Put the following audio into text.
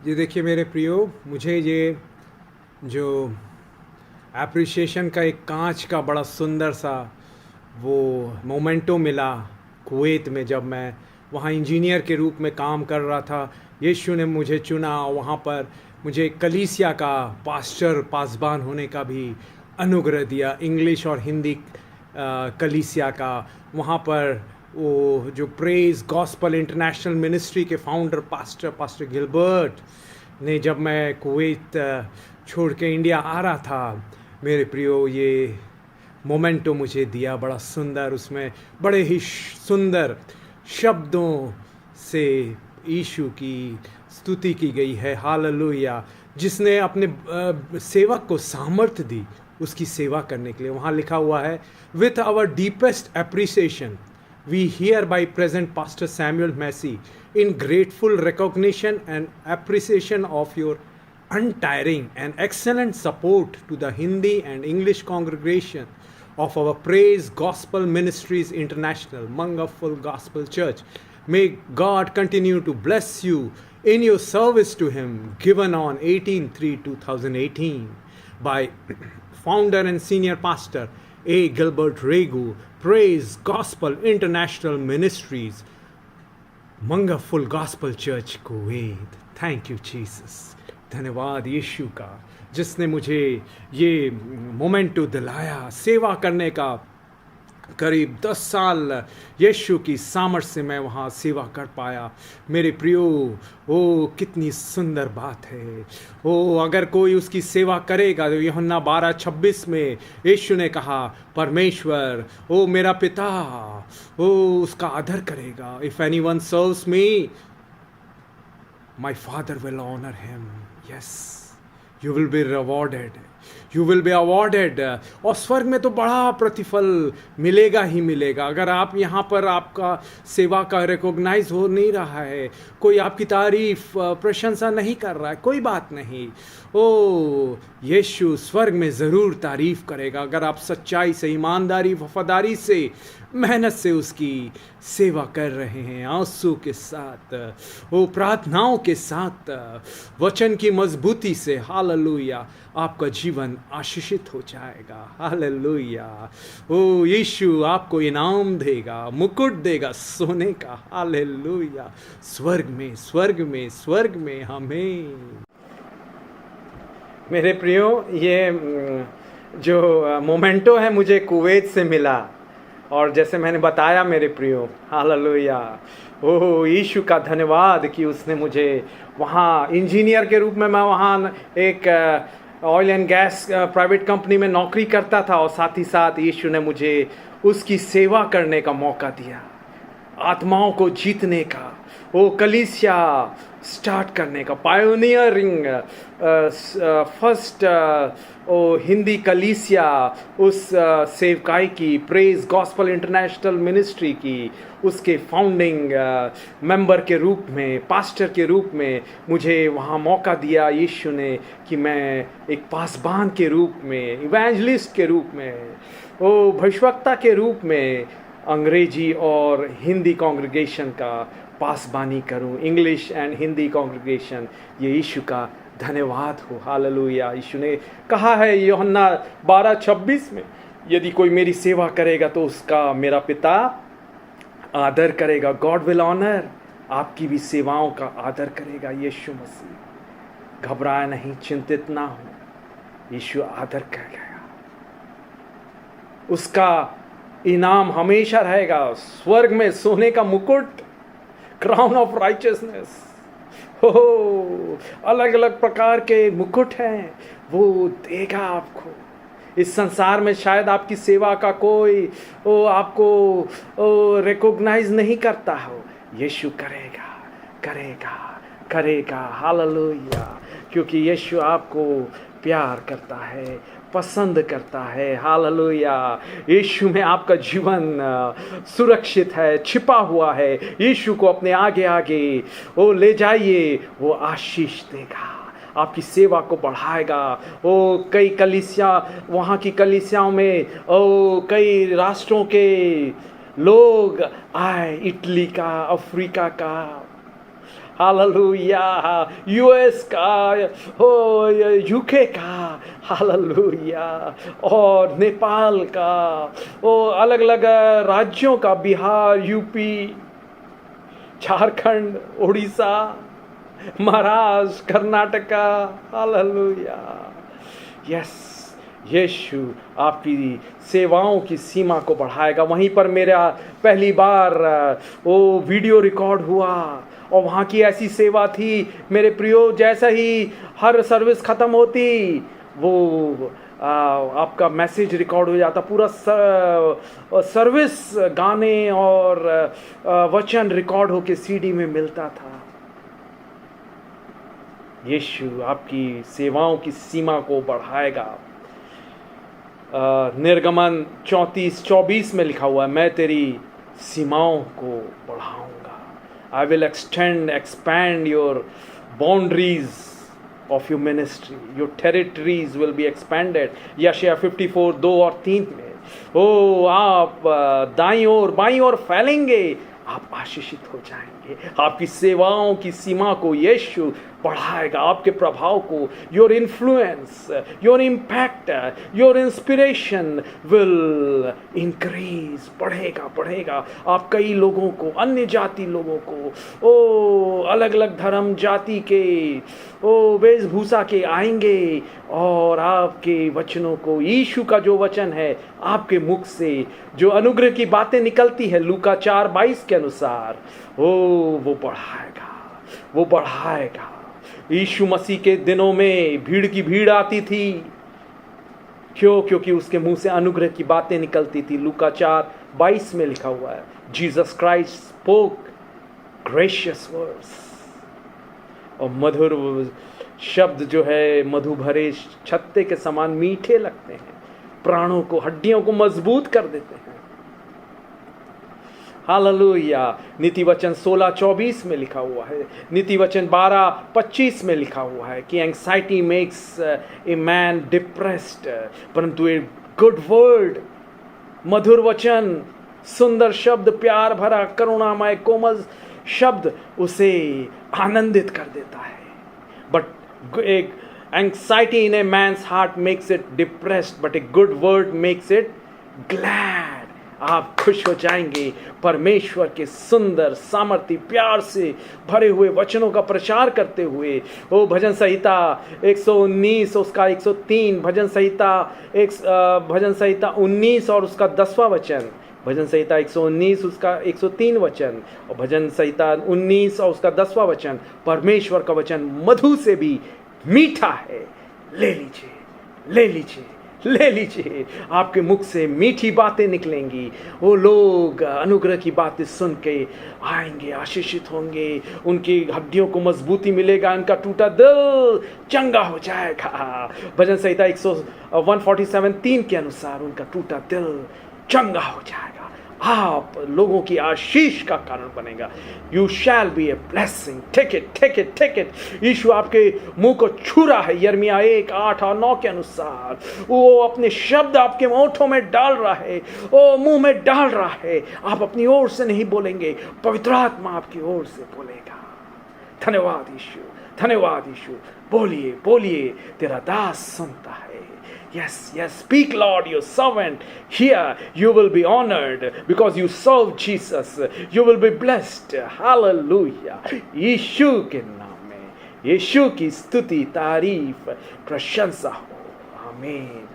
ये देखिए मेरे प्रियो, मुझे ये जो एप्रिसिएशन का एक कांच का बड़ा सुंदर सा वो मोमेंटो मिला कुवैत में, जब मैं वहाँ इंजीनियर के रूप में काम कर रहा था। यीशु ने मुझे चुना, वहाँ पर मुझे कलीसिया का पास्टर पासबान होने का भी अनुग्रह दिया, इंग्लिश और हिंदी कलीसिया का। वहाँ पर वो जो प्रेज गॉस्पल इंटरनेशनल मिनिस्ट्री के फाउंडर पास्टर गिलबर्ट ने, जब मैं कुवैत छोड़ के इंडिया आ रहा था, मेरे प्रियो ये मोमेंटो मुझे दिया, बड़ा सुंदर। उसमें बड़े ही सुंदर शब्दों से यीशु की स्तुति की गई है, हालेलुया। जिसने अपने सेवक को सामर्थ्य दी उसकी सेवा करने के लिए। वहाँ लिखा हुआ है, with our deepest appreciation we hereby present Pastor Samuel Massey in grateful recognition and appreciation of your untiring and excellent support to the Hindi and English congregation of our Praise Gospel Ministries International, Mangaful Gospel Church. May God continue to bless you in your service to Him, given on 18/3/2018 by founder and senior pastor A. Gilbert Regu, Praise Gospel International Ministries, Mangaful Gospel Church, Kuwait. Thank you, Jesus. धन्यवाद यीशु का, जिसने मुझे ये memento दिलाया सेवा करने का। करीब 10 साल यीशु की सामर्थ से मैं वहाँ सेवा कर पाया। मेरे प्रियो, ओ कितनी सुंदर बात है। ओ अगर कोई उसकी सेवा करेगा, तो यूहन्ना 12:26 में यीशु ने कहा, परमेश्वर ओ मेरा पिता ओ उसका आदर करेगा। If anyone serves me, my father will honour him. Yes, you will be rewarded, you will be awarded. और स्वर्ग में तो बड़ा प्रतिफल मिलेगा ही मिलेगा। अगर आप यहाँ पर आपका सेवा का रिकॉग्नाइज हो नहीं रहा है, कोई आपकी तारीफ प्रशंसा नहीं कर रहा है, कोई बात नहीं। ओ यीशु स्वर्ग में ज़रूर तारीफ करेगा, अगर आप सच्चाई से, ईमानदारी, वफादारी से, मेहनत से उसकी सेवा कर रहे हैं, आंसू के साथ, वो प्रार्थनाओं के साथ, वचन की मजबूती से। हालेलुया, आपका जीवन आशीषित हो जाएगा। हालेलुया। ओ यीशु आपको इनाम देगा, मुकुट देगा सोने का। हालेलुया। स्वर्ग में, स्वर्ग में, स्वर्ग में हमें। मेरे प्रियो, ये जो मोमेंटो है मुझे कुवैत से मिला, और जैसे मैंने बताया मेरे प्रियो, हालेलुया, ओह यीशु का धन्यवाद कि उसने मुझे वहाँ इंजीनियर के रूप में, मैं वहाँ एक oil and gas private company में नौकरी करता था, और साथ ही साथ यीशु ने मुझे उसकी सेवा करने का मौका दिया, आत्माओं को जीतने का, वो कलीसिया स्टार्ट करने का, पायोनियरिंग फर्स्ट ओ हिंदी कलीसिया, उस सेवकाई की, प्रेज गॉस्पल इंटरनेशनल मिनिस्ट्री की, उसके फाउंडिंग मेंबर के रूप में, पास्टर के रूप में मुझे वहाँ मौका दिया यीशु ने, कि मैं एक पासबान के रूप में, इवेंजलिस्ट के रूप में, ओ भविष्यवक्ता के रूप में अंग्रेजी और हिंदी कांग्रेगेशन का पासबानी करूं, इंग्लिश एंड हिंदी कांग्रेगेशन। ये यीशु का धन्यवाद हो। हालेलुया। यीशु ने कहा है यूहन्ना 12:26 में, यदि कोई मेरी सेवा करेगा तो उसका मेरा पिता आदर करेगा। गॉड विल ऑनर, आपकी भी सेवाओं का आदर करेगा यीशु मसीह। घबराए नहीं, चिंतित ना हो, यीशु आदर करेगा। उसका इनाम हमेशा रहेगा, स्वर्ग में सोने का मुकुट, क्राउन ऑफ राइचियसनेस। हो अलग अलग प्रकार के मुकुट हैं, वो देगा आपको। इस संसार में शायद आपकी सेवा का कोई आपको रिकॉग्नाइज नहीं करता हो, यीशु करेगा, करेगा, करेगा। हालेलुया। क्योंकि यीशु आपको प्यार करता है, पसंद करता है। हालेलुया। यीशु में आपका जीवन सुरक्षित है, छिपा हुआ है। यीशु को अपने आगे आगे वो ले जाइए, वो आशीष देगा, आपकी सेवा को बढ़ाएगा। वो कई कलीसिया, वहाँ की कलीसियाओं में कई राष्ट्रों के लोग आए, इटली का, अफ्रीका का, हालेलुया, यूएस का, हो यूके का, हालेलुया, और नेपाल का, ओ अलग अलग राज्यों का, Bihar, UP, Jharkhand, Orissa, Maharashtra, Karnataka, hallelujah. Yes, यीशु आपकी सेवाओं की सीमा को बढ़ाएगा। वहीं पर मेरा पहली बार वो वीडियो रिकॉर्ड हुआ और वहाँ की ऐसी सेवा थी मेरे प्रियो, जैसा ही हर सर्विस ख़त्म होती वो आपका मैसेज रिकॉर्ड हो जाता, पूरा सर्विस गाने और वचन रिकॉर्ड होके सीडी में मिलता था। यीशु आपकी सेवाओं की सीमा को बढ़ाएगा। निर्गमन 34:24 में लिखा हुआ है, मैं तेरी सीमाओं को बढ़ाऊंगा। I will expand your boundaries of your ministry, your territories will be expanded। यशायाह 54:2 और 3 में, ओ आप दाईं ओर बाईं ओर फैलेंगे, आप आशीषित हो जाएंगे। आपकी सेवाओं की सीमा को यीशु बढ़ाएगा, आपके प्रभाव को, your influence, your impact, your inspiration will increase, बढ़ेगा। आप कई लोगों को, अन्य जाति लोगों को, ओ अलग अलग धर्म जाति के, ओ वेशभूषा के आएंगे और आपके वचनों को, यीशु का जो वचन है आपके मुख से, जो अनुग्रह की बातें निकलती है लूका 4:22 के अनुसार, वो बढ़ाएगा। यीशु मसीह के दिनों में भीड़ की भीड़ आती थी, क्योंकि उसके मुंह से अनुग्रह की बातें निकलती थी। लूका 4:22 में लिखा हुआ है, Jesus Christ spoke gracious words. और मधुर शब्द जो है, मधु भरे छत्ते के समान मीठे लगते हैं, प्राणों को, हड्डियों को मजबूत कर देते हैं। हालेलुया। नीति वचन 16:24 में लिखा हुआ है, नीति वचन 12:25 में लिखा हुआ है कि anxiety makes a man depressed, परंतु ए गुड वर्ड, मधुर वचन, सुंदर शब्द, प्यार भरा, करुणामय, कोमल शब्द उसे आनंदित कर देता है। बट एक anxiety in a man's heart makes it depressed, but a good word makes it glad. आप खुश हो जाएंगे परमेश्वर के सुंदर, सामर्थ्य, प्यार से भरे हुए वचनों का प्रचार करते हुए। वो भजन संहिता 119 उसका 103, भजन संहिता 19 और उसका 10वां वचन, भजन संहिता 119 उसका 103 वचन, और भजन संहिता 19 और उसका 10वां वचन, परमेश्वर का वचन मधु से भी मीठा है। ले लीजिए, आपके मुख से मीठी बातें निकलेंगी। वो लोग अनुग्रह की बातें सुन के आएंगे, आशीषित होंगे, उनकी हड्डियों को मजबूती मिलेगा, उनका टूटा दिल चंगा हो जाएगा। भजन संहिता 147:3 के अनुसार उनका टूटा दिल चंगा हो जाएगा। आप लोगों की आशीष का कारण बनेगा। You shall be a blessing. Take it. यीशु आपके मुंह को छू रहा है। यिर्मयाह 1:8 और 9 के अनुसार वो अपने शब्द आपके होठों में डाल रहा है, वो मुंह में डाल रहा है। आप अपनी ओर से नहीं बोलेंगे, पवित्र आत्मा आपकी ओर से बोलेगा। धन्यवाद यीशु। बोलिए, तेरा दास सुनता है। Yes, speak Lord, your servant here. You will be honored because you serve Jesus. You will be blessed. Hallelujah. यीशु के नाम में, यीशु की स्तुति, तारीफ, प्रशंसा हो। आमीन।